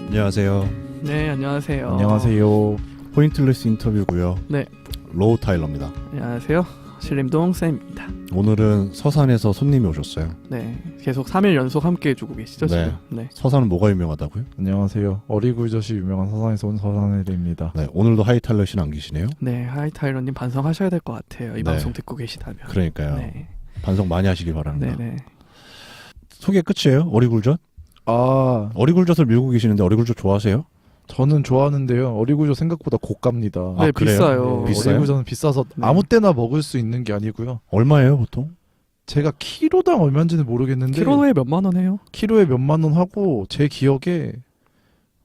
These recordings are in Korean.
안녕하세요. 네, 안녕하세요. 안녕하세요. 포인트레스 인터뷰고요. 네. 로우 타일러입니다. 안녕하세요. 신림동 쌤입니다. 오늘은 서산에서 손님이 오셨어요. 네, 계속 3일 연속 함께 해주고 계시죠, 네. 지금? 네. 서산은 뭐가 유명하다고요? 안녕하세요. 어리굴젓이 유명한 서산에서 온 서산혜리입니다. 네, 오늘도 하이타일러 씨는 안 계시네요. 네, 하이타이러님 반성하셔야 될 것 같아요. 이 네. 방송 듣고 계시다면. 그러니까요. 네. 반성 많이 하시길 바랍니다. 네, 네. 소개 끝이에요? 어리굴젓? 아, 어리굴젓을 밀고 계시는데 어리굴젓 좋아하세요? 저는 좋아하는데요. 어리굴젓 생각보다 고가입니다. 네, 그래요? 비싸요. 비싸요? 어리굴젓은 비싸서 네. 아무 때나 먹을 수 있는 게 아니고요. 얼마예요, 보통? 제가 키로당 얼마인지는 모르겠는데 키로에 몇만 원 해요? 키로에 몇만 원 하고 제 기억에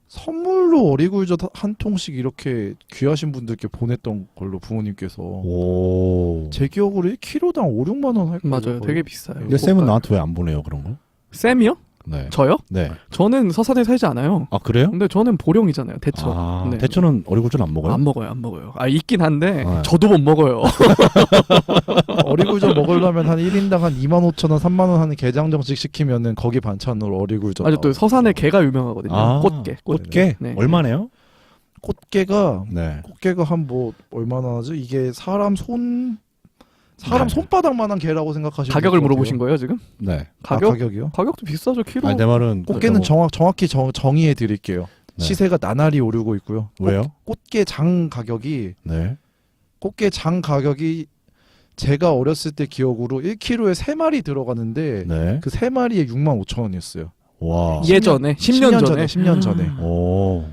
선물로 어리굴젓 한 통씩 이렇게 귀하신 분들께 보냈던 걸로 부모님께서 오. 제 기억으로 1kg당 5, 6만 원 할 거예요. 맞아요. 되게 비싸요. 근데 쌤은 나한테 왜 안 보내요, 그런 거? 쌤이요? 네. 저요? 네. 저는 서산에 살지 않아요. 아, 그래요? 근데 저는 보령이잖아요. 대처. 아, 네. 대처는 어리굴젓 안 먹어요? 안 먹어요, 안 먹어요. 아, 있긴 한데 네. 저도 못 먹어요. 어리굴젓 먹으려면 한 1인당 한 25,000원, 3만 원 하는 게장정식 시키면은 거기 반찬으로 어리굴젓. 아주 또 서산에 게가 유명하거든요. 아, 꽃게. 꽃게? 네. 얼마네요? 꽃게가 네. 한 뭐 얼마나 하지? 이게 사람 네. 손바닥만한 게라고 생각하시면 가격을 될것 물어보신 같아요. 거예요, 지금? 네. 가격? 가격이요? 가격도 비싸죠, 키로. 아니, 내 말은 꽃게는 뭐- 정확히 정의해 드릴게요. 네. 시세가 나날이 오르고 있고요. 왜요? 꽃게 장 가격이 네. 제가 어렸을 때 기억으로 1kg에 3마리 들어가는데 네. 그 3마리에 65,000원이었어요. 와. 예전에 10년 전에. 10년 전에. 오.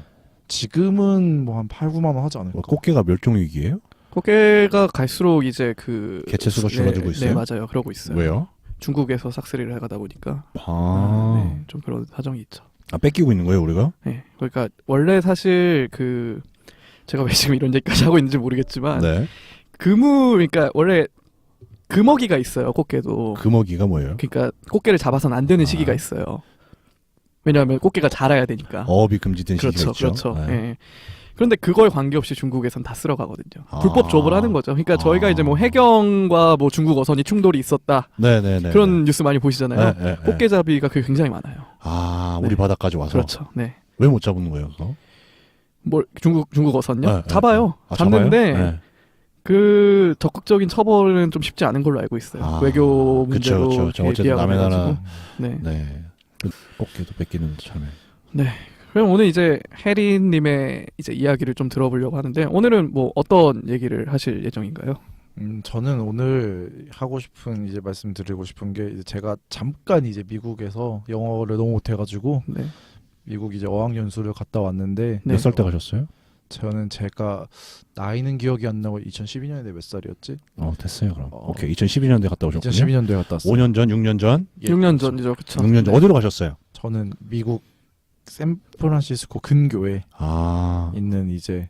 지금은 뭐 한 8, 9만 원 하지 않을까? 꽃게가 멸종 위기예요? 꽃게가 갈수록 이제 그 개체수가 줄어들고 있어요? 네, 맞아요. 그러고 있어요. 왜요? 중국에서 싹쓸이를 해가다 보니까 아. 네, 좀 그런 사정이 있죠. 아, 뺏기고 있는 거예요, 우리가? 네. 그러니까 원래 사실 그 제가 왜 지금 이런 얘기까지 하고 있는지 모르겠지만 네. 그러니까 원래 금어기가 있어요. 꽃게도. 금어기가 뭐예요? 그러니까 꽃게를 잡아서는 안 되는 시기가 있어요. 왜냐하면 꽃게가 자라야 되니까. 어업이 금지된 시기가 그렇죠, 있죠. 그렇죠. 네. 예. 그런데 그거에 관계없이 중국에선 다 쓸어가거든요. 아. 불법 조업을 하는 거죠. 그러니까 저희가 이제 뭐 해경과 뭐 중국 어선이 충돌이 있었다 네네네. 그런 뉴스 많이 보시잖아요. 네, 네, 네. 꽃게잡이가 그게 굉장히 많아요. 아, 우리 네. 바다까지 와서. 그렇죠. 네. 왜 못 잡는 거예요, 그거? 뭘 중국 어선요? 네, 네, 잡아요. 아, 잡는데 잡아요? 네. 그 적극적인 처벌은 좀 쉽지 않은 걸로 알고 있어요. 아, 외교 문제로 그쵸, 그쵸. 어쨌든 얘기하고 남의 나라. 그래가지고. 네. 네. 꽃게도 뺏기는 참에. 그럼 오늘 이제 혜린님의 이제 이야기를 좀 들어보려고 하는데 오늘은 뭐 어떤 얘기를 하실 예정인가요? 저는 오늘 하고 싶은 이제 말씀드리고 싶은 게 이제 제가 잠깐 이제 미국에서 영어를 너무 못해가지고 네. 미국 이제 어학연수를 갔다 왔는데 네. 몇 살 때 가셨어요? 제가 나이는 기억이 안 나고 2012년에 몇 살이었지? 됐어요, 그럼. 오케이. 2012년도에 갔다 오셨군요. 2012년도에 갔다 왔어요. 5년 전, 6년 전? 6년 전이죠, 그렇죠. 6년 전. 어디로 가셨어요? 저는 미국 샌프란시스코 근교에 아. 있는 이제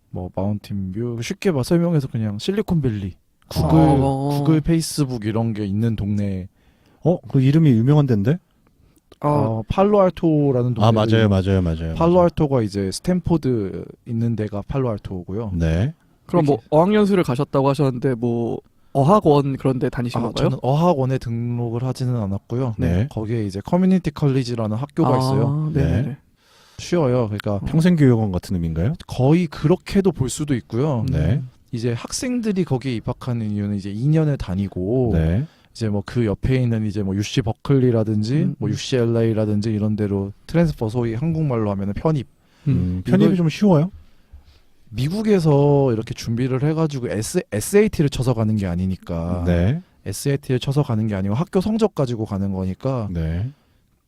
뭐 마운틴뷰 쉽게 설명해서 그냥 실리콘밸리 구글 페이스북 이런 게 있는 동네. 그 이름이 유명한 데인데? 팔로알토라는 동네. 아, 맞아요. 팔로알토가 이제 스탠포드 있는 데가 팔로알토고요. 네. 그럼 뭐 어학연수를 가셨다고 하셨는데 뭐 어학원 그런 데 다니신 건가요? 저는 어학원에 등록을 하지는 않았고요. 네. 거기에 이제 커뮤니티 컬리지라는 학교가 있어요. 네. 네. 쉬워요. 그러니까 평생교육원 같은 의미인가요? 거의 그렇게도 볼 수도 있고요. 네. 이제 학생들이 거기에 입학하는 이유는 이제 2년을 다니고 네. 이제 뭐 그 옆에 있는 이제 뭐 UC 버클리라든지 뭐 UCLA라든지 이런 데로 트랜스퍼 소위 한국말로 하면은 편입. 편입이 이걸- 좀 쉬워요? 미국에서 이렇게 준비를 해가지고 SAT를 쳐서 가는 게 아니니까 네. SAT를 쳐서 가는 게 아니고 학교 성적 가지고 가는 거니까 네.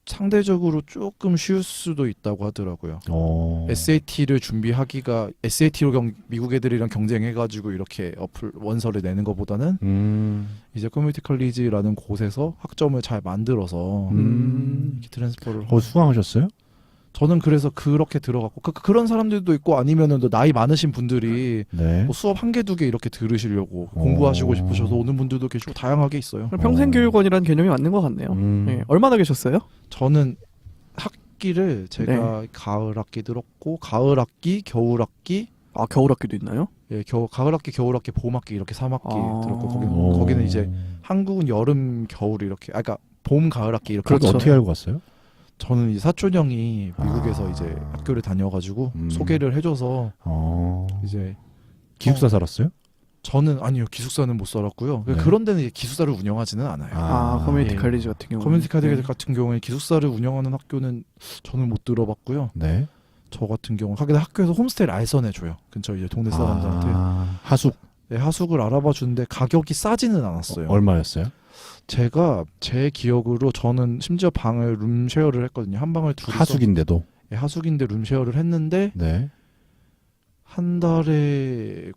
상대적으로 조금 쉬울 수도 있다고 하더라고요. 어. SAT를 준비하기가 SAT로 미국 애들이랑 경쟁해가지고 이렇게 원서를 내는 것보다는 이제 커뮤니티 컬리지라는 곳에서 학점을 잘 만들어서 이렇게 트랜스퍼를 수강하셨어요? 저는 그래서 그렇게 들어갔고 그런 사람들도 있고 아니면은 또 나이 많으신 분들이 네. 뭐 수업 한 개 두 개 이렇게 들으시려고 공부하시고 싶으셔서 오는 분들도 계시고 다양하게 있어요. 그럼 평생교육원이라는 개념이 맞는 것 같네요. 네. 얼마나 계셨어요? 저는 학기를 제가 가을 학기 들었고 가을 학기, 겨울 학기, 겨울 학기도 있나요? 가을 학기, 겨울 학기, 봄 학기 이렇게 3학기 들었고 오. 거기는 이제 한국은 여름, 겨울 이렇게 그러니까 봄, 가을 학기 이렇게 그렇죠. 어떻게 알고 갔어요? 저는 이 사촌 형이 미국에서 이제 학교를 다녀가지고 소개를 해줘서 이제 기숙사 살았어요? 저는 아니요 기숙사는 못 살았고요. 네. 그런 데는 이제 기숙사를 운영하지는 않아요. 커뮤니티 예. 칼리지 같은 경우. 커뮤니티 칼리지 같은 경우에 기숙사를 운영하는 학교는 저는 못 들어봤고요. 네. 저 같은 경우 하긴 학교에서 홈스테이를 알선해줘요. 근처 이제 동네 사람들한테 하숙 네, 하숙을 알아봐 주는데 가격이 싸지는 않았어요. 얼마였어요? 제가 제 기억으로 저는 심지어 방을 룸쉐어를 했거든요. 한 방을 둘이서 하숙인데도. 네, 하숙인데 룸쉐어를 했는데 네. 한 달에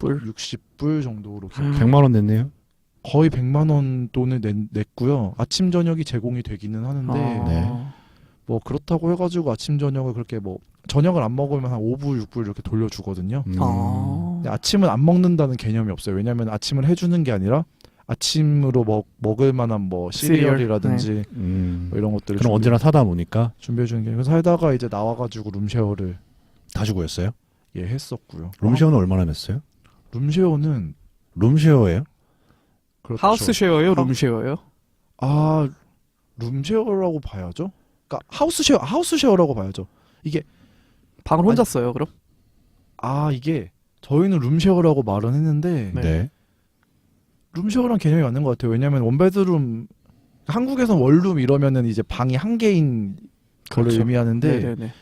960불 정도로 100만 원 냈네요. 거의 100만 원 돈을 냈고요. 아침 저녁이 제공이 되기는 하는데 네. 뭐 그렇다고 해가지고 아침 저녁을 그렇게 뭐 저녁을 안 먹으면 한 5불 6불 이렇게 돌려주거든요. 근데 아침은 안 먹는다는 개념이 없어요. 왜냐하면 아침을 해주는 게 아니라 아침으로 먹을 만한 뭐 시리얼이라든지 뭐 이런 것들을 그럼 언제나 사다 놓으니까 준비해 주는 게 그래서 살다가 이제 나와가지고 룸쉐어를 다시 구했어요? 예 했었고요. 룸쉐어는 얼마나 냈어요? 룸쉐어는 룸쉐어예요? 그렇죠. 하우스 쉐어예요, 룸 쉐어예요? 아 룸쉐어라고 봐야죠. 그러니까 하우스 쉐어라고 봐야죠. 이게 방을 혼자 써요, 그럼? 이게 저희는 룸쉐어라고 말은 했는데 네. 네. 룸쉐어랑 개념이 맞는 것 같아요. 왜냐하면 원베드룸 한국에서 원룸 이러면은 이제 방이 한 개인 거를 그렇죠. 의미하는데 네네네.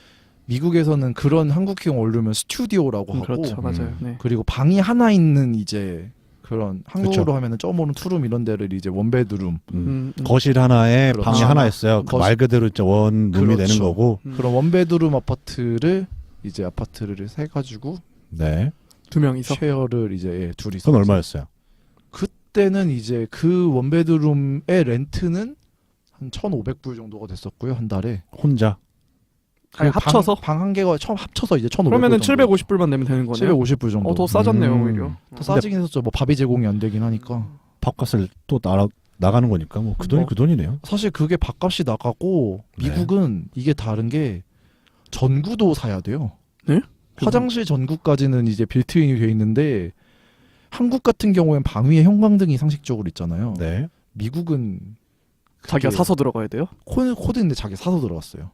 미국에서는 그런 한국형 원룸은 스튜디오라고 하고 그렇죠, 맞아요. 네. 그리고 방이 하나 있는 이제 그런 한국으로 그쵸. 하면은 점오른 투룸 이런 데를 이제 원베드룸 거실 하나에 그렇죠. 방이 하나 있어요. 그 말 그대로 진짜 원룸이 그렇죠. 되는 거고. 그런 원베드룸 아파트를 세 가지고 네. 두 명이서. 쉐어를 이제 둘이서. 그건 얼마였어요? 그때는 이제 그 원베드룸의 렌트는 한 1,500불 정도가 됐었고요 한 달에. 혼자. 아니, 합쳐서? 방 한 개가 처음 합쳐서 이제 1,500불. 그러면은 750불만 내면 되는 거네요. 750불 정도. 더 싸졌네요, 오히려. 더 싸지긴 했었죠. 뭐 밥이 제공이 안 되긴 하니까. 밥값을 또 나가는 거니까 뭐 그 돈이 그 돈이네요. 사실 그게 밥값이 나가고 네. 미국은 이게 다른 게 전구도 사야 돼요. 네? 화장실 전구까지는 이제 빌트인이 돼 있는데 한국 같은 경우엔 방 위에 형광등이 상식적으로 있잖아요. 네. 미국은 자기가 그게 사서 들어가야 돼요? 코드인데 자기 사서 들어갔어요.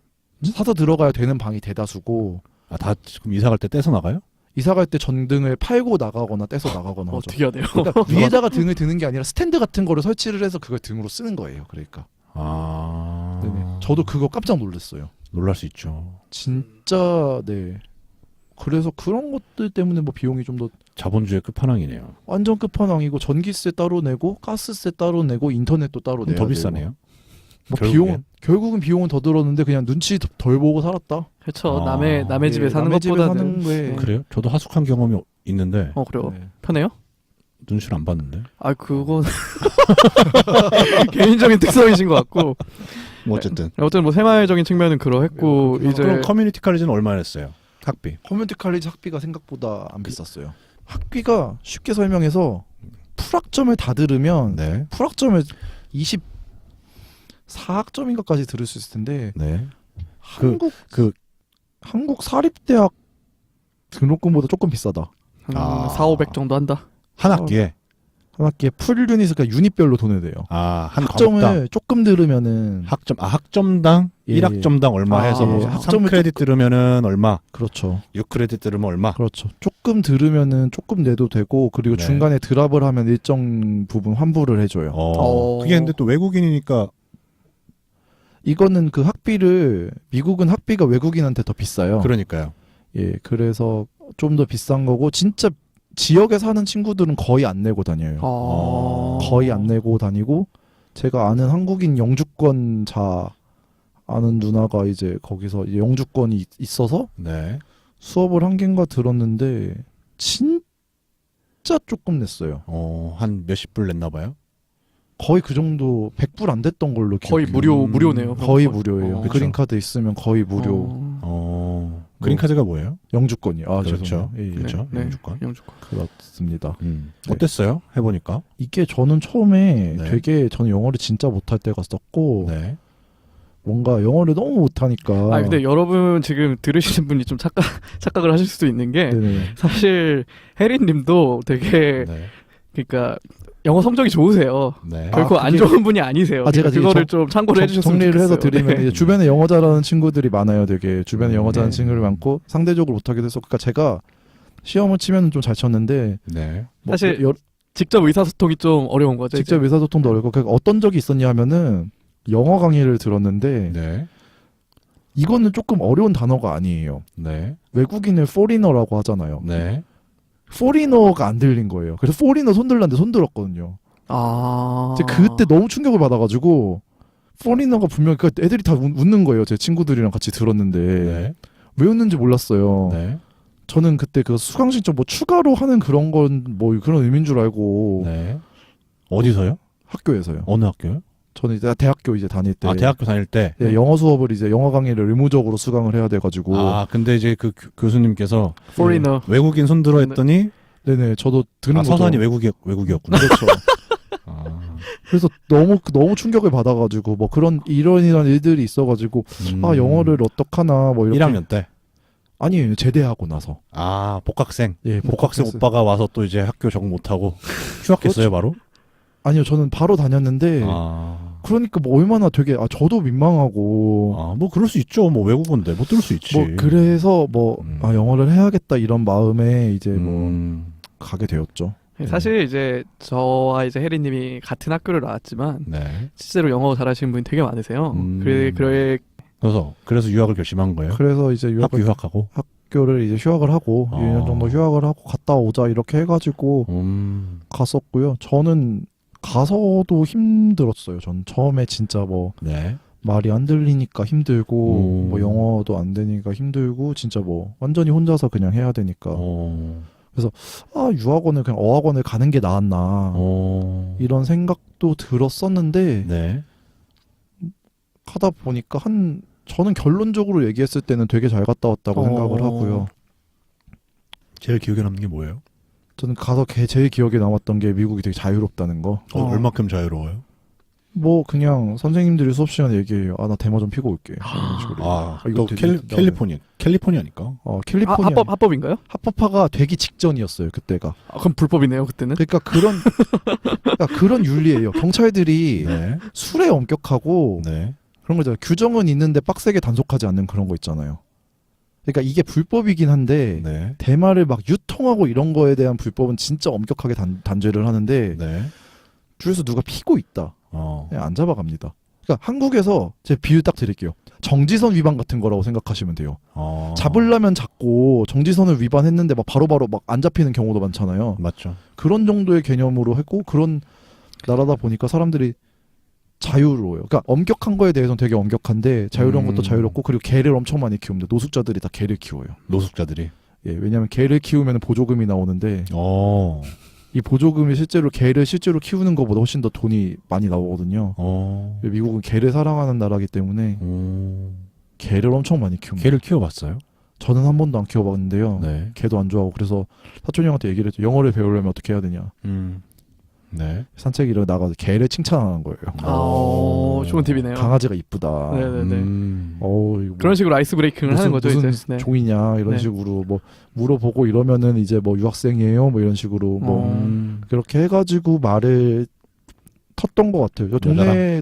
사서 들어가야 되는 방이 대다수고 다 지금 이사 갈 때 떼서 나가요? 이사 갈 때 전등을 팔고 나가거나 떼서 나가거나 하죠. 어떻게 해야 돼요? 그러니까 위에다가 등을 드는 게 아니라 스탠드 같은 거를 설치를 해서 그걸 등으로 쓰는 거예요. 그러니까. 네네. 저도 그거 깜짝 놀랐어요. 놀랄 수 있죠. 진짜 네. 그래서 그런 것들 때문에 뭐 비용이 좀 더 자본주의 끝판왕이네요. 완전 끝판왕이고 전기세 따로 내고 가스세 따로 내고 인터넷도 따로 그럼 내야 더 되고. 비싸네요. 뭐 결국엔? 결국은 비용은 더 들었는데 그냥 눈치 덜 보고 살았다. 그렇죠. 아. 남의 집에 예, 사는 남의 집에 것보다는. 사는 거에 네. 그래요? 저도 하숙한 경험이 있는데 그래요? 네. 편해요? 눈치를 안 봤는데. 그건 개인적인 특성이신 것 같고. 뭐 어쨌든. 뭐 생활적인 측면은 그러했고 네, 이제 그럼 커뮤니티 칼리지는 얼마 냈어요? 학비. 커뮤니티 칼리지 학비가 생각보다 안 비쌌어요. 학비가 쉽게 설명해서 풀학점을 다 들으면 네. 풀학점을 24학점인가까지 들을 수 있을 텐데 네. 한국 사립대학 등록금보다 조금 비싸다. 한 4,500 정도 한다. 한 학기에. 한 학기에 풀 유닛 그러니까 유닛별로 돈을 내요. 한 학점을 과목당. 조금 들으면은 학점당 예, 1학점당 얼마 해서 뭐 예, 3크레딧 들으면은 얼마, 그렇죠. 6크레딧 들으면 얼마. 그렇죠. 조금 들으면은 조금 내도 되고 그리고 네. 중간에 드랍을 하면 일정 부분 환불을 해줘요. 그게 근데 또 외국인이니까 이거는 그 학비를 미국은 학비가 외국인한테 더 비싸요. 그러니까요. 예, 그래서 좀 더 비싼 거고 진짜 지역에 사는 친구들은 거의 안 내고 다녀요. 거의 안 내고 다니고 제가 아는 한국인 영주권자 아는 누나가 이제 거기서 이제 영주권이 있어서 네. 수업을 한 개인가 들었는데 진짜 조금 냈어요. 한 몇십 불 냈나 봐요. 거의 그 정도 100불 안 됐던 걸로 거의 기억해요. 무료네요. 거의 무료예요. 그쵸. 그린카드 있으면 거의 무료. 그린카드가 뭐예요? 영주권이요. 그렇죠. 죄송해요. 예, 예. 그렇죠. 네. 영주권. 그렇습니다. 네. 어땠어요? 해보니까. 이게 저는 처음에 네. 되게 저는 영어를 진짜 못할 때가 썼고 네. 뭔가 영어를 너무 못하니까. 근데 여러분 지금 들으시는 분이 좀 착각을 하실 수도 있는 게 네네. 사실 혜린님도 되게 네. 그러니까 영어 성적이 좋으세요. 네. 결코 안 그게- 좋은 분이 아니세요. 제가 그거를 좀 참고를 해주셨으면 정리를 좋겠어요. 해서 드리면 네. 이제 주변에 영어 잘하는 친구들이 많아요. 되게 주변에 영어 잘하는 네. 친구들이 많고 상대적으로 못하기도 해서 그러니까 제가 시험을 치면 좀 잘 쳤는데 네. 뭐 사실 여- 직접 의사소통이 좀 어려운 거죠. 직접 이제. 의사소통도 어렵고 그러니까 어떤 적이 있었냐 하면은 영어 강의를 들었는데 네. 이거는 조금 어려운 단어가 아니에요. 네. 외국인을 포리너라고 하잖아요. 네. 포리너가 안 들린 거예요. 그래서 포리너 손들라는데 손들었거든요. 아. 제가 그때 너무 충격을 받아가지고 포리너가 분명히 그 애들이 다 웃는 거예요. 제 친구들이랑 같이 들었는데 네. 왜 웃는지 몰랐어요. 네. 저는 그때 그 수강 신청 뭐 추가로 하는 그런 건 뭐 그런 의미인 줄 알고 네. 어디서요? 학교에서요. 어느 학교요? 저는 이제 대학교 이제 다닐 때 대학교 다닐 때. 예, 영어 수업을 이제 영어 강의를 의무적으로 수강을 해야 돼가지고 근데 이제 그 교수님께서 포리너. 외국인 손들어 했더니 네네 저도 드는 거죠. 서산이 외국이었구나. 그렇죠. 아. 그래서 너무 충격을 받아가지고 뭐 그런 이런 일들이 있어가지고 영어를 어떡하나 뭐 이렇게 1학년 때. 아니에요 제대하고 나서 복학생. 예 복학생 복학했어요. 오빠가 와서 또 이제 학교 적응 못하고 휴학했어요, 바로? 아니요 저는 바로 다녔는데 그러니까 뭐 얼마나 되게 저도 민망하고 뭐 그럴 수 있죠. 뭐 외국어인데 못 들을 수 있지. 뭐 그래서 뭐 음. 영어를 해야겠다 이런 마음에 이제 뭐 음. 가게 되었죠. 사실 이제 저와 이제 혜리님이 같은 학교를 나왔지만 네. 실제로 영어 잘하시는 분이 되게 많으세요. 그래 그래서 유학을 결심한 거예요. 그래서 이제 학교 유학하고. 학교를 이제 휴학을 하고 1년 정도 휴학을 하고 갔다 오자 이렇게 해가지고 갔었고요. 저는 가서도 힘들었어요. 전 처음에 진짜 뭐 네. 말이 안 들리니까 힘들고 뭐 영어도 안 되니까 힘들고 진짜 뭐 완전히 혼자서 그냥 해야 되니까 유학원을 그냥 어학원을 가는 게 나았나 이런 생각도 들었었는데 네. 하다 보니까 저는 결론적으로 얘기했을 때는 되게 잘 갔다 왔다고 생각을 하고요. 제일 기억에 남는 게 뭐예요? 저는 가서 제일 기억에 남았던 게 미국이 되게 자유롭다는 거. 얼마큼 자유로워요? 뭐 그냥 선생님들이 수업 시간에 얘기해요. 나 대마 좀 피고 올게. 이런 식으로. 또 캘리포니아니까. 캘리포니아 합법인가요? 합법화가 되기 직전이었어요. 그때가. 그럼 불법이네요 그때는. 그러니까 그런 윤리예요. 경찰들이 네. 술에 엄격하고 네. 그런 거잖아요. 규정은 있는데 빡세게 단속하지 않는 그런 거 있잖아요. 그러니까 이게 불법이긴 한데 네. 대마를 막 유통하고 이런 거에 대한 불법은 진짜 엄격하게 단죄를 하는데 네. 줄에서 누가 피고 있다. 그냥 안 잡아갑니다. 그러니까 한국에서 제 비유 딱 드릴게요. 정지선 위반 같은 거라고 생각하시면 돼요. 잡으려면 잡고 정지선을 위반했는데 막 바로바로 막 안 잡히는 경우도 많잖아요. 맞죠. 그런 정도의 개념으로 했고 그런 나라다 보니까 사람들이 자유로워요. 그러니까 엄격한 거에 대해서는 되게 엄격한데 자유로운 것도 자유롭고 그리고 개를 엄청 많이 키웁니다. 노숙자들이 다 개를 키워요. 노숙자들이. 예, 왜냐하면 개를 키우면 보조금이 나오는데 이 보조금이 실제로 개를 실제로 키우는 것보다 훨씬 더 돈이 많이 나오거든요. 미국은 개를 사랑하는 나라이기 때문에 개를 엄청 많이 키웁니다. 개를 키워봤어요? 저는 한 번도 안 키워봤는데요. 네. 개도 안 좋아하고 그래서 사촌 형한테 얘기를 했죠. 영어를 배우려면 어떻게 해야 되냐. 네. 산책이라 나가서 개를 칭찬하는 거예요. 좋은 팁이네요. 강아지가 이쁘다. 네네네. 이거 그런 식으로 아이스 브레이킹을 하는 거죠 무슨 이제. 네. 종이냐 이런 네. 식으로 뭐 물어보고 이러면은 이제 뭐 유학생이에요 뭐 이런 식으로 뭐 그렇게 해가지고 말을 텄던 것 같아요.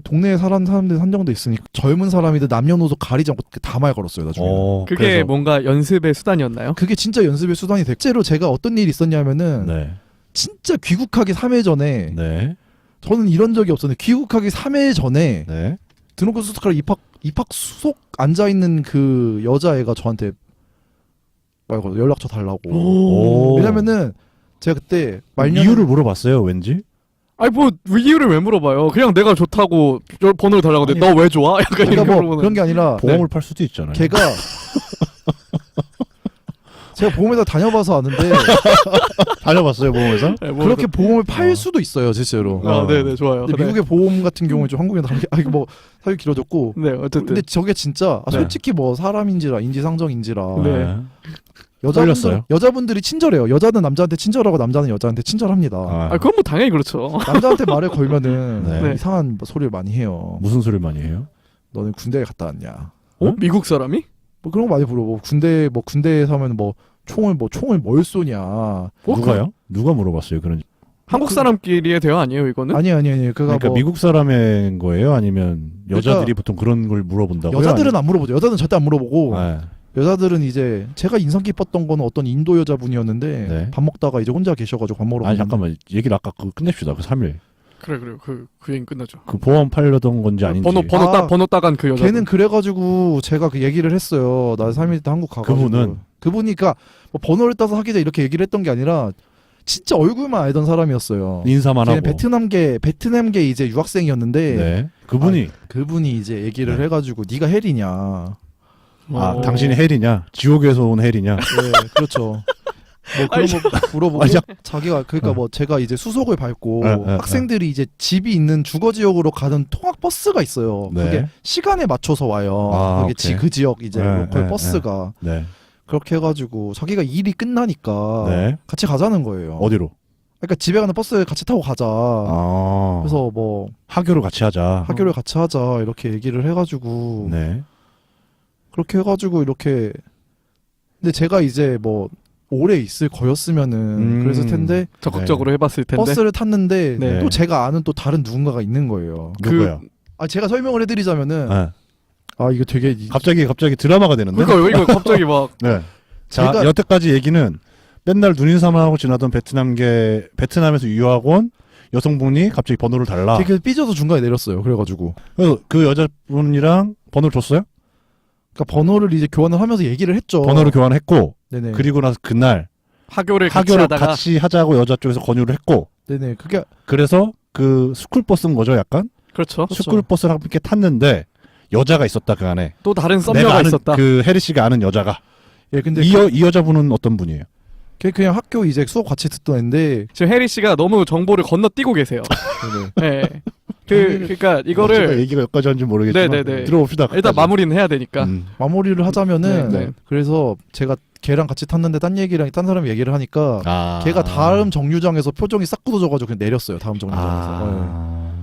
동네에 사는 사람들이 한정돼 있으니까 젊은 사람이든 남녀노소 가리지 않고 다 말 걸었어요 나중에. 그게 그래서 뭔가 연습의 수단이었나요? 그게 진짜 연습의 수단이 됐고 실제로 제가 어떤 일이 있었냐면은 네. 진짜 귀국하기 3회 전에 네. 저는 이런 적이 없었는데 귀국하기 3회 전에 네. 등록금 수속하러 입학 수속 앉아 있는 그 여자애가 저한테 말고 연락처 달라고. 왜냐면은 제가 그때 말년 이유를 물어봤어요, 왠지? 아니 뭐 이유를 왜 물어봐요? 그냥 내가 좋다고 번호를 달라고 하는데 아니, 너 왜 좋아? 약간 그러니까 이렇게 뭐 물어보는. 그런 게 아니라 보험을 팔 수도 있잖아요. 걔가 제가 보험회사 다녀봐서 아는데 다녀봤어요, 보험회사? 네, 뭐 그렇게 보험을 팔 수도 있어요, 실제로. 네네 좋아요. 근데 미국의 보험 같은 경우에 좀 한국에 다르게 이거 뭐 사유 길어졌고. 네 어쨌든. 근데 저게 진짜 솔직히 뭐 사람인지라 인지상정인지라 네. 여자분들이 친절해요. 여자는 남자한테 친절하고 남자는 여자한테 친절합니다. 그건 뭐 당연히 그렇죠. 남자한테 말을 걸면은 네. 이상한 소리를 많이 해요. 무슨 소리를 많이 해요? 너는 군대에 갔다 왔냐? 미국 사람이? 뭐 그런 거 많이 물어보고 군대에 서면 뭐 총을 뭘 쏘냐? 누가요? 누가 물어봤어요? 그런 한국 사람끼리의 대화 아니에요 이거는? 아니 그러니까 뭐 미국 사람인 거예요? 아니면 여자들이 그러니까 보통 그런 걸 물어본다고요? 여자들은 안 물어보죠. 여자들은 절대 안 물어보고 네. 여자들은 이제 제가 인상 깊었던 거는 어떤 인도 여자분이었는데 네. 밥 먹다가 이제 혼자 계셔가지고 밥 먹으러 아니 갔는데 잠깐만 얘기를 아까 끝냅시다. 그 3일 그래 그 얘기 끝나죠. 그 보험 팔려던 건지 아닌지 번호 따간 그 여자. 걔는 그래가지고 제가 그 얘기를 했어요. 나 3일 때 한국 가가지고 그분이 그러니까 뭐 번호를 따서 하기 전에 이렇게 얘기를 했던 게 아니라 진짜 얼굴만 알던 사람이었어요. 인사만 하고 걔는 베트남계 이제 유학생이었는데 네. 그분이 이제 얘기를 네. 해가지고 네가 헬이냐? 당신이 헬이냐? 지옥에서 온 헬이냐? 네, 그렇죠. 뭐 그런 거 물어보고 자기가 그러니까 뭐 제가 이제 수속을 밟고 학생들이 이제 집이 있는 주거 지역으로 가는 통학 버스가 있어요. 네. 그게 시간에 맞춰서 와요. 그게 그 지역 이제 로컬 버스가 네. 그렇게 해가지고 자기가 일이 끝나니까 네. 같이 가자는 거예요. 어디로? 그러니까 집에 가는 버스 같이 타고 가자. 그래서 뭐 학교를 같이 하자. 학교를 같이 하자 이렇게 얘기를 해가지고 네. 그렇게 해가지고 이렇게 근데 제가 이제 뭐 오래 있을 거였으면은 그랬을 텐데 적극적으로 해봤을 텐데 버스를 탔는데 네. 또 제가 아는 또 다른 누군가가 있는 거예요. 누구요? 제가 설명을 해드리자면은 이거 되게 갑자기 드라마가 되는데. 그러니까 이거 갑자기 막 네. 자 여태까지 얘기는 맨날 눈인사만 하고 지나던 베트남에서 유학 온 여성분이 갑자기 번호를 달라. 되게 삐져서 중간에 내렸어요. 그래가지고 그래서 그 여자분이랑 번호를 줬어요? 그러니까 번호를 이제 교환을 하면서 얘기를 했죠. 번호를 교환했고 네네. 그리고 나서 그날 학교를 같이 하자고 여자 쪽에서 권유를 했고 네네. 그게 그래서 그 스쿨버스인 거죠 약간? 그렇죠. 스쿨버스랑 함께 탔는데 여자가 있었다 그 안에. 또 다른 내가 썸녀가 아는 있었다. 그 해리 씨가 아는 여자가. 예, 근데 이 여자분은 어떤 분이에요? 그냥 학교 이제 수업 같이 듣던 애인데 지금 해리 씨가 너무 정보를 건너뛰고 계세요. 네네. 네. 그러니까 이거를 얘기가 여기까지 하는지 모르겠지만 네네네. 들어봅시다. 일단 마무리는 해야 되니까. 마무리를 하자면은 네. 그래서 제가 걔랑 같이 탔는데 딴 사람이 얘기를 하니까 걔가 다음 정류장에서 표정이 싹 굳어져가지고 그냥 내렸어요. 다음 정류장에서.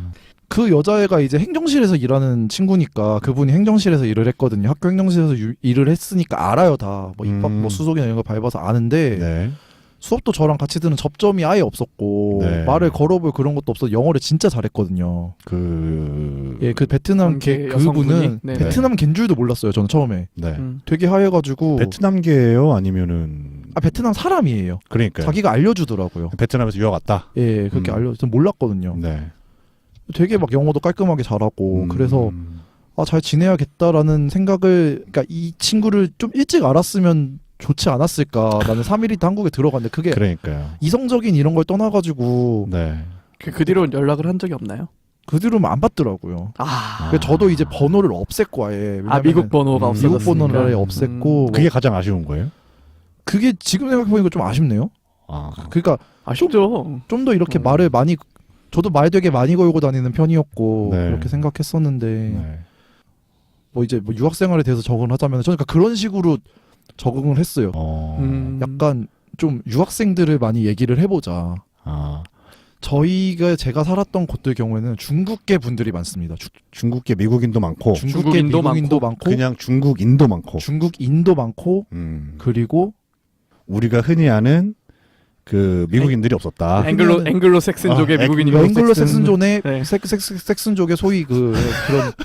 그 여자애가 이제 행정실에서 일하는 친구니까 그분이 행정실에서 일을 했거든요. 학교 행정실에서 일을 했으니까 알아요 다. 뭐 입학 뭐 수속이나 이런 거 밟아서 아는데 네. 수업도 저랑 같이 듣는 접점이 아예 없었고 네. 말을 걸어볼 그런 것도 없어. 영어를 진짜 잘했거든요. 그 베트남 그분은 네. 베트남 갠 줄도 몰랐어요. 저는 처음에. 네. 되게 하얘가지고 베트남계예요? 아니면은 베트남 사람이에요. 그러니까 자기가 알려주더라고요. 베트남에서 유학 왔다. 예, 그렇게 전 몰랐거든요. 네. 되게 막 영어도 깔끔하게 잘하고 그래서 잘 지내야겠다라는 생각을 그러니까 이 친구를 좀 일찍 알았으면 좋지 않았을까. 나는 3일 있다 한국에 들어갔는데 그게 그러니까요. 이성적인 이런 걸 떠나가지고 네. 그 뒤로 연락을 한 적이 없나요? 그 뒤로는 안 받더라고요. 그래서 저도 이제 번호를 없앴고 아예. 미국 번호가 없어졌으니까. 미국 번호를 아예 없앴고 그게 가장 아쉬운 거예요? 그게 지금 생각해보니까 좀 아쉽네요. 그러니까 아쉽죠. 좀 더 이렇게 말을 많이 저도 말 되게 많이 걸고 다니는 편이었고 네. 그렇게 생각했었는데 뭐 이제 뭐 유학 생활에 대해서 적응을 하자면 저는 그러니까 그런 식으로 적응을 했어요. 약간 좀 유학생들을 많이 얘기를 해보자. 제가 살았던 곳들 경우에는 중국계 분들이 많습니다. 중국계 미국인도 많고 중국계 미국인도 많고 그냥 중국인도 많고 중국인도 많고 그리고 우리가 흔히 아는 그 미국인들이 없었다. 앵글로 섹슨족의 미국인이 앵글로 섹슨족의 섹슨족의 소위 그런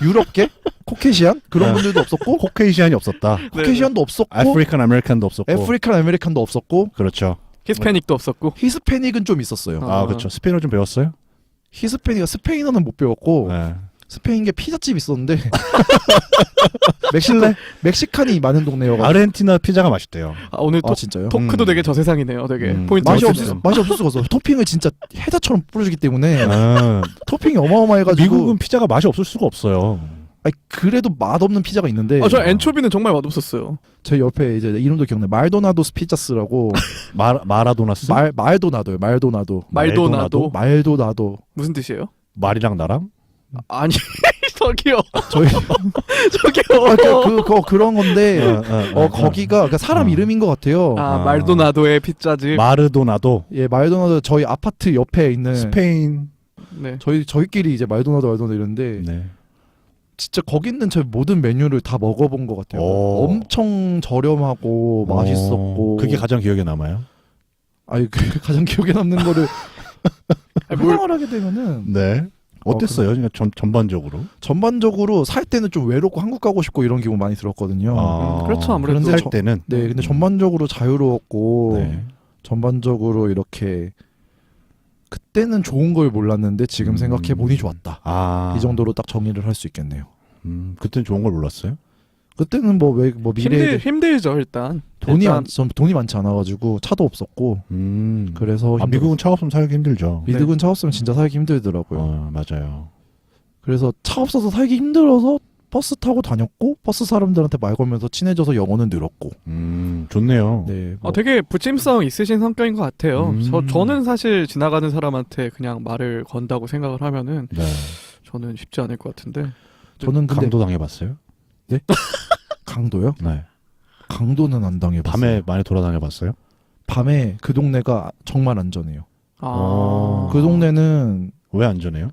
유럽계 코케시안 그런 분들도 없었고 코케이시안이 없었다. 코케시안도 없었고 아프리칸 아메리칸도 없었고 아프리칸 아메리칸도 없었고 그렇죠. 히스패닉도 없었고 히스패닉은 좀 있었어요. 그렇죠. 스페인어 좀 배웠어요? 스페인어는 못 배웠고 스페인계 피자집 있었는데 멕시칸이 많은 동네여가지고 아르헨티나 피자가 맛있대요. 오늘 진짜요? 토크도 되게 저세상이네요. 되게 포인트 맛이 없을 수가 없어. 토핑을 진짜 해자처럼 뿌려주기 때문에 토핑이 어마어마해가지고 미국은 피자가 맛이 없을 수가 없어요. 그래도 맛없는 피자가 있는데 저 엔초비는 정말 맛없었어요. 제 옆에 이제 이름도 기억나요. 말도나도스 피자스라고 마라도나스? 말도나도요. 말도나도 무슨 뜻이에요? 말이랑 나랑? 아니 저기요. 그런 건데 거기가 그러니까 사람 이름인 것 같아요. 말도나도의 피자집. 마르도나도. 예, 말도나도 저희 아파트 옆에 있는 스페인. 네. 저희끼리 이제 말도나도 이러는데 진짜 거기 있는 제 모든 메뉴를 다 먹어본 것 같아요. 엄청 저렴하고 맛있었고. 그게 가장 기억에 남아요? 가장 기억에 남는 거를 아니, 뭘- 해당을 하게 되면은 네. 어땠어요? 그러니까 전반적으로. 전반적으로 살 때는 좀 외롭고 한국 가고 싶고 이런 기분 많이 들었거든요. 그렇죠. 아무래도 그런데 살 저- 때는. 네, 근데 전반적으로 자유로웠고 네. 전반적으로 이렇게 그때는 좋은 걸 몰랐는데 지금 생각해 보니 좋았다. 아. 이 정도로 딱 정의를 할 수 있겠네요. 그때는 좋은 걸 몰랐어요? 그때는 뭐 미래에 힘들죠 일단. 돈이 많지 않아가지고 차도 없었고 그래서 아, 미국은 차 없으면 살기 힘들죠. 미국은 차 없으면 진짜 살기 힘들더라고요. 맞아요. 그래서 차 없어서 살기 힘들어서 버스 타고 다녔고 버스 사람들한테 말 걸면서 친해져서 영어는 늘었고. 좋네요. 네, 뭐 되게 부침성 있으신 성격인 것 같아요. 음. 저는 사실 지나가는 사람한테 그냥 말을 건다고 생각을 하면은 네. 저는 쉽지 않을 것 같은데. 저는 근데 강도 당해봤어요? 강도요? 네. 강도는 안 당해봤어요. 밤에 많이 돌아다녀봤어요? 밤에 그 동네가 정말 안전해요. 아. 그 동네는 왜 안전해요?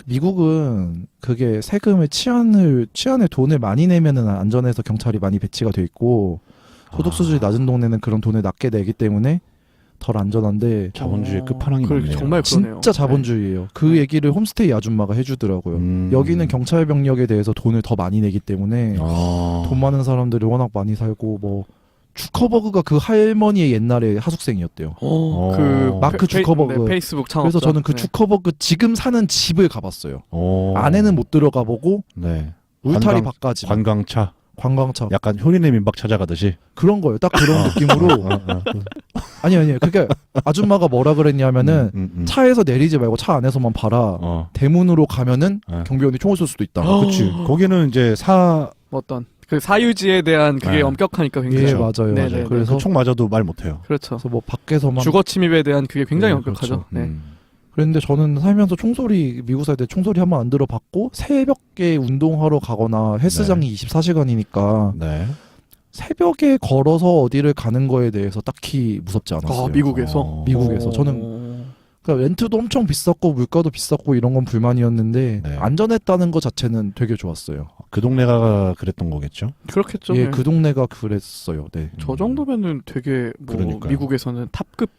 미국은 그게 세금을 치안에 돈을 많이 내면은 안전해서 경찰이 많이 배치가 돼 있고 소득 수준이 낮은 동네는 그런 돈을 낮게 내기 때문에 덜 안전한데 자본주의 끝판왕이 맞네요. 정말 그러네요. 진짜 자본주의예요. 그 얘기를 홈스테이 아줌마가 해주더라고요. 여기는 경찰 병력에 대해서 돈을 더 많이 내기 때문에 돈 많은 사람들이 워낙 많이 살고 뭐 주커버그가 그 할머니의 옛날에 하숙생이었대요. 그 마크 주커버그. 네, 페이스북 창업자. 그래서 저는 그 네. 주커버그 지금 사는 집을 가봤어요. 오. 안에는 못 들어가 보고 네. 울타리 밖까지 관광차. 관광차 약간 효린의 민박 찾아가듯이. 그런 거예요. 딱 그런 느낌으로 아니요. 그게 아줌마가 뭐라 그랬냐면은 차에서 내리지 말고 차 안에서만 봐라. 대문으로 가면은 경비원이 총을 쏠 수도 있다. 그렇지. 거기는 이제 어떤 그 사유지에 대한 그게 네. 엄격하니까 굉장히 예, 맞아요. 네네네. 맞아요. 그래서 총 맞아도 말 못해요. 그렇죠. 그래서 뭐 밖에서만 주거 침입에 대한 그게 굉장히 네, 엄격하죠. 그렇죠. 네. 그랬는데 저는 살면서 총소리 미국 살 때 총소리 한 번 안 들어봤고 새벽에 운동하러 가거나 헬스장이 24시간이니까 네. 새벽에 걸어서 어디를 가는 거에 대해서 딱히 무섭지 않았어요. 미국에서. 미국에서 저는 그러니까 렌트도 엄청 비쌌고 물가도 비쌌고 이런 건 불만이었는데 네. 안전했다는 것 자체는 되게 좋았어요. 그 동네가 그랬던 거겠죠? 그렇겠죠. 예, 네. 그 동네가 그랬어요. 네. 저 정도면은 되게 뭐 그러니까요. 미국에서는 탑급이라고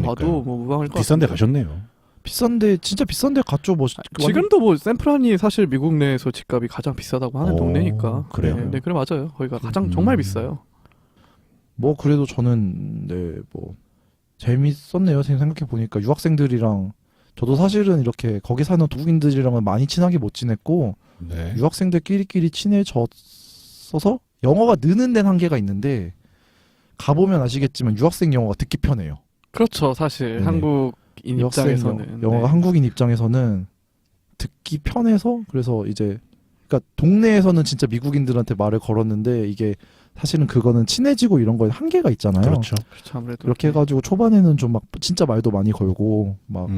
그러니까요. 봐도 뭐 무방할 것 비싼 데 같은데. 가셨네요. 비싼데 진짜 비싼데 갔죠. 뭐 지금도 뭐 샌프란이 사실 미국 내에서 집값이 가장 비싸다고 하는 오, 동네니까. 그래요? 네, 그래 맞아요. 거기가 가장 정말 비싸요. 뭐 그래도 저는 네 뭐 재밌었네요. 생각해 보니까 유학생들이랑 저도 사실은 이렇게 거기 사는 외국인들이랑은 많이 친하게 못 지냈고 네. 유학생들끼리끼리 친해졌어서 영어가 느는 데는 한계가 있는데 가보면 아시겠지만 유학생 영어가 듣기 편해요. 그렇죠. 사실 네. 한국인 유학생 입장에서는 영어가 네. 한국인 입장에서는 듣기 편해서 그래서 이제 그러니까 동네에서는 진짜 미국인들한테 말을 걸었는데 이게 사실은 그거는 친해지고 이런 거에 한계가 있잖아요. 그렇죠. 그렇죠. 아무래도 그렇게 해가지고 초반에는 좀 막 진짜 말도 많이 걸고 막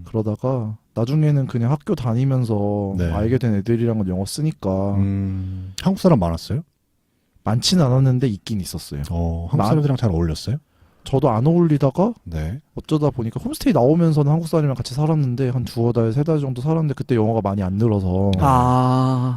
그러다가 나중에는 그냥 학교 다니면서 네. 알게 된 애들이랑은 영어 쓰니까 한국 사람 많았어요? 많진 않았는데 있긴 있었어요. 한국 사람들이랑 잘 어울렸어요? 저도 안 어울리다가 네. 어쩌다 보니까 홈스테이 나오면서는 한국 사람이랑 같이 살았는데 한 2달, 3달 정도 살았는데 그때 영어가 많이 안 늘어서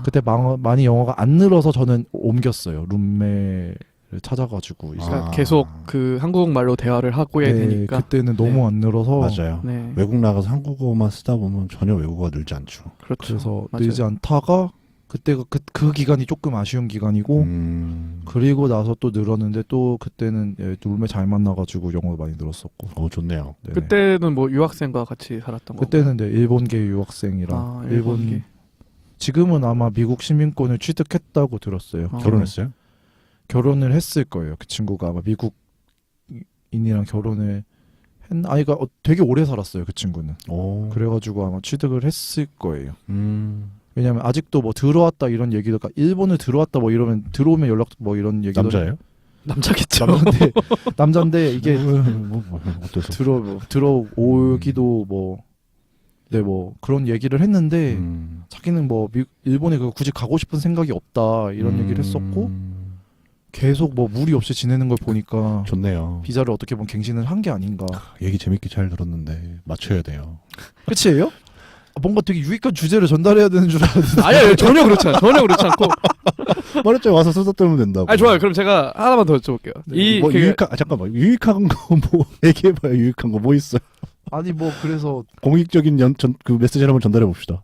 그때 많이 영어가 안 늘어서 저는 옮겼어요. 룸메를 찾아가지고 이제 그러니까 계속 그 한국말로 대화를 하고 해야 되니까. 그때는 너무 안 늘어서 맞아요. 네. 외국 나가서 한국어만 쓰다 보면 전혀 외국어가 늘지 않죠. 그렇죠. 그래서 맞아요. 늘지 않다가 그때 그 기간이 조금 아쉬운 기간이고 그리고 나서 또 늘었는데 또 그때는 룸메 잘 만나가지고 영어 많이 늘었었고. 좋네요. 네네. 그때는 뭐 유학생과 같이 살았던 거. 그때는 네, 일본계 유학생이랑 일본계. 지금은 아마 미국 시민권을 취득했다고 들었어요. 결혼했어요? 결혼을 했을 거예요. 그 친구가 아마 미국인이랑 결혼을 아이가 되게 오래 살았어요. 그 친구는. 그래가지고 아마 취득을 했을 거예요. 왜냐면 아직도 뭐 들어왔다 이런 얘기도 일본을 들어왔다 뭐 이러면 들어오면 연락 뭐 이런 얘기도 남자예요? 남자겠죠. 남자인데 이게 어때서? 들어오기도 뭐 그런 얘기를 했는데 자기는 뭐 일본에 굳이 가고 싶은 생각이 없다 이런 얘기를 했었고 계속 뭐 무리 없이 지내는 걸 보니까 좋네요. 비자를 어떻게 보면 갱신을 한 게 아닌가. 얘기 재밌게 잘 들었는데 맞춰야 돼요. 끝이에요? 뭔가 되게 유익한 주제를 전달해야 되는 줄 알았는데. 아니요, 전혀 그렇지 않아요. 전혀 그렇지 않고. 말했죠. 와서 쓰다 뜨면 된다고. 좋아요. 그럼 제가 하나만 더 여쭤볼게요. 뭐 유익한 잠깐만 유익한 거 뭐 얘기해봐요. 유익한 거 뭐 있어요? 아니 뭐 그래서 공익적인 그 메시지를 한번 전달해 봅시다.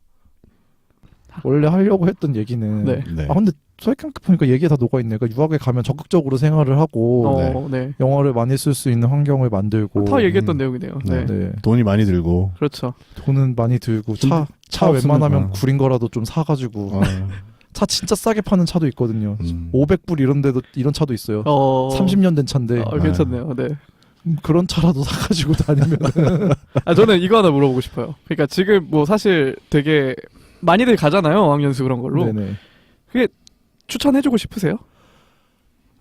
원래 하려고 했던 얘기는 네. 네. 아 근데 생각 보니까 얘기에 다 녹아 있네. 그러니까 유학에 가면 적극적으로 생활을 하고 네. 영어를 많이 쓸 수 있는 환경을 만들고 다 얘기했던 내용이네요. 네. 네. 돈이 많이 들고 그렇죠. 돈은 많이 들고 차 차 없으면, 웬만하면 구린 거라도 좀 사가지고 차 진짜 싸게 파는 차도 있거든요. 500불 이런 데도 이런 차도 있어요. 30년 된 차인데 괜찮네요. 네. 그런 차라도 사가지고 다니면 저는 이거 하나 물어보고 싶어요. 그러니까 지금 뭐 사실 되게 많이들 가잖아요. 어학연수 그런 걸로. 네네. 추천해주고 싶으세요?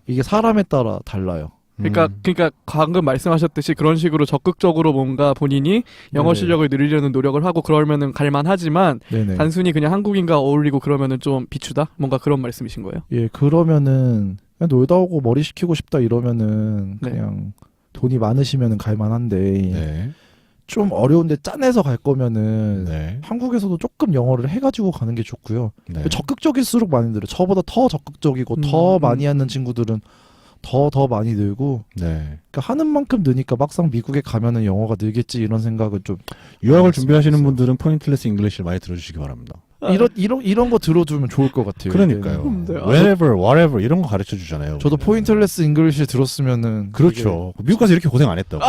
이게 사람에 따라 달라요. 그러니까 방금 말씀하셨듯이 그런 식으로 적극적으로 뭔가 본인이 영어 네네. 실력을 늘리려는 노력을 하고 그러면은 갈만하지만 네네. 단순히 그냥 한국인과 어울리고 그러면은 좀 비추다? 뭔가 그런 말씀이신 거예요? 예, 그러면은 그냥 놀다 오고 머리 식히고 싶다 이러면은 네. 그냥 돈이 많으시면은 갈만한데 네. 좀 어려운데 짠해서 갈 거면은 네. 한국에서도 조금 영어를 해가지고 가는 게 좋고요. 네. 적극적일수록 많이 늘어요. 저보다 더 적극적이고 더 많이 하는 친구들은 더 많이 늘고 네. 그러니까 하는 만큼 느니까 막상 미국에 가면은 영어가 늘겠지 이런 생각은 좀 유학을 준비하시는 분들은 포인트레스 잉글리시를 많이 들어주시기 바랍니다. 이런 거 들어주면 좋을 것 같아요. 그러니까요. 네. Wherever, whatever 이런 거 가르쳐 주잖아요. 저도 우리는. 포인트레스 잉글리시 들었으면은 그렇죠. 미국 가서 이렇게 고생 안 했다고.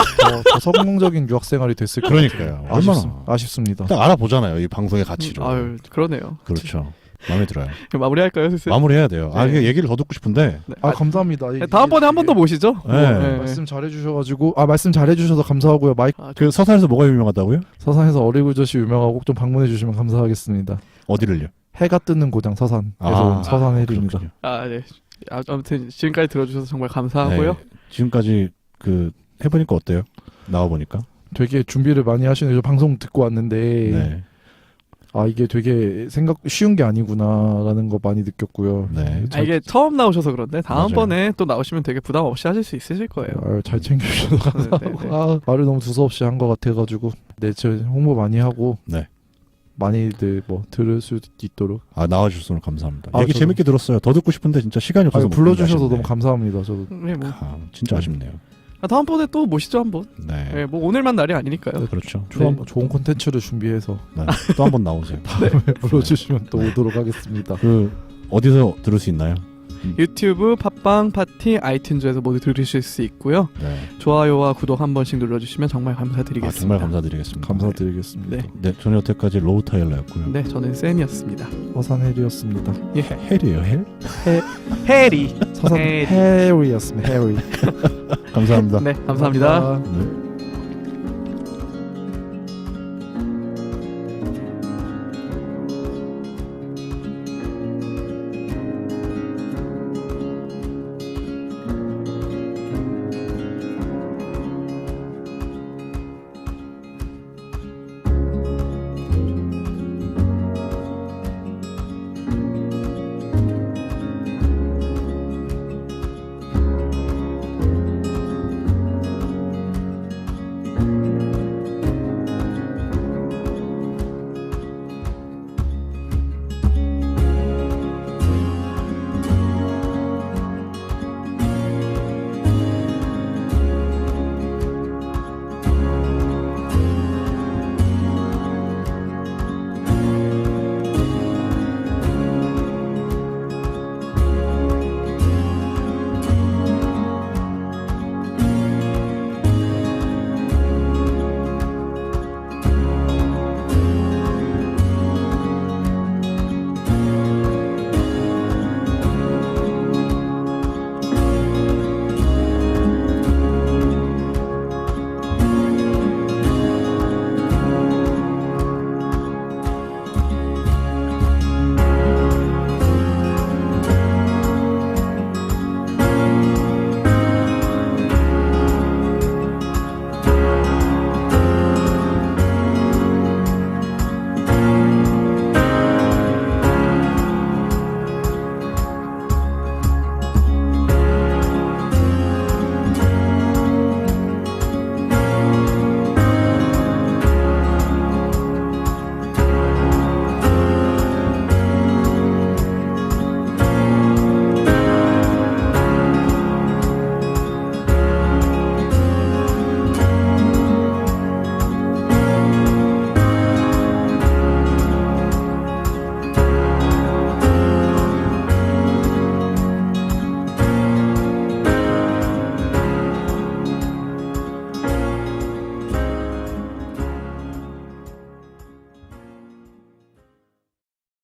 더 성공적인 유학 생활이 됐을 것 그러니까요. 같아요. 얼마나 아쉽습니다. 딱 알아보잖아요. 이 방송의 가치를. 아유, 그러네요. 그렇죠. 마음에 들어요. 마무리할까요, 슬슬? 마무리해야 돼요. 네. 이게 얘기를 더 듣고 싶은데. 네. 감사합니다. 네, 다음번에 한 번 더 모시죠. 네. 말씀 잘해주셔가지고 말씀 잘해주셔서 감사하고요. 마이크 그 서산에서 뭐가 유명하다고요? 서산에서 어리굴젓이 유명하고 좀 방문해주시면 감사하겠습니다. 어디를요? 해가 뜨는 고장 서산에서 온 서산 해리입니다. 그렇군요. 네. 아무튼 지금까지 들어주셔서 정말 감사하고요. 네. 지금까지 해보니까 어때요? 나와 보니까. 되게 준비를 많이 하시네요. 저 방송 듣고 왔는데 네. 이게 되게 쉬운 게 아니구나라는 거 많이 느꼈고요. 네. 이게 처음 나오셔서 그런데 다음번에 또 나오시면 되게 부담 없이 하실 수 있으실 거예요. 잘 챙겨주셔서 감사하고 말을 너무 두서없이 한 것 같아가지고 저 홍보 많이 하고 네. 많이들 들을 수 있도록 나와주셔서 오늘 감사합니다. 저도- 얘기 재밌게 들었어요. 더 듣고 싶은데 진짜 시간이 없어서 못 불러주셔서 듣는데 너무 감사합니다. 저도 네, 뭐. 진짜 아쉽네요. 다음번에 또 모시죠 한번. 네. 네, 뭐 오늘만 날이 아니니까요. 그렇죠. 좋은 콘텐츠를 준비해서 네. 또 한 번 나오세요. 불러주시면 또 오도록 하겠습니다. 어디서 들을 수 있나요? 유튜브, 팟빵, 파티, 아이튠즈에서 모두 들으실 수 있고요. 네. 좋아요와 구독 한 번씩 눌러주시면 정말 감사드리겠습니다. 정말 감사드리겠습니다. 감사드리겠습니다. 네. 네, 저는 여태까지 로우 타일러였고요. 네, 저는 쌤이었습니다. 서산 해리였습니다. 헬이에요, 헬? 해리. 서산 해리. 해리였습니다. 해리. 감사합니다. 네, 감사합니다. 감사합니다. 네.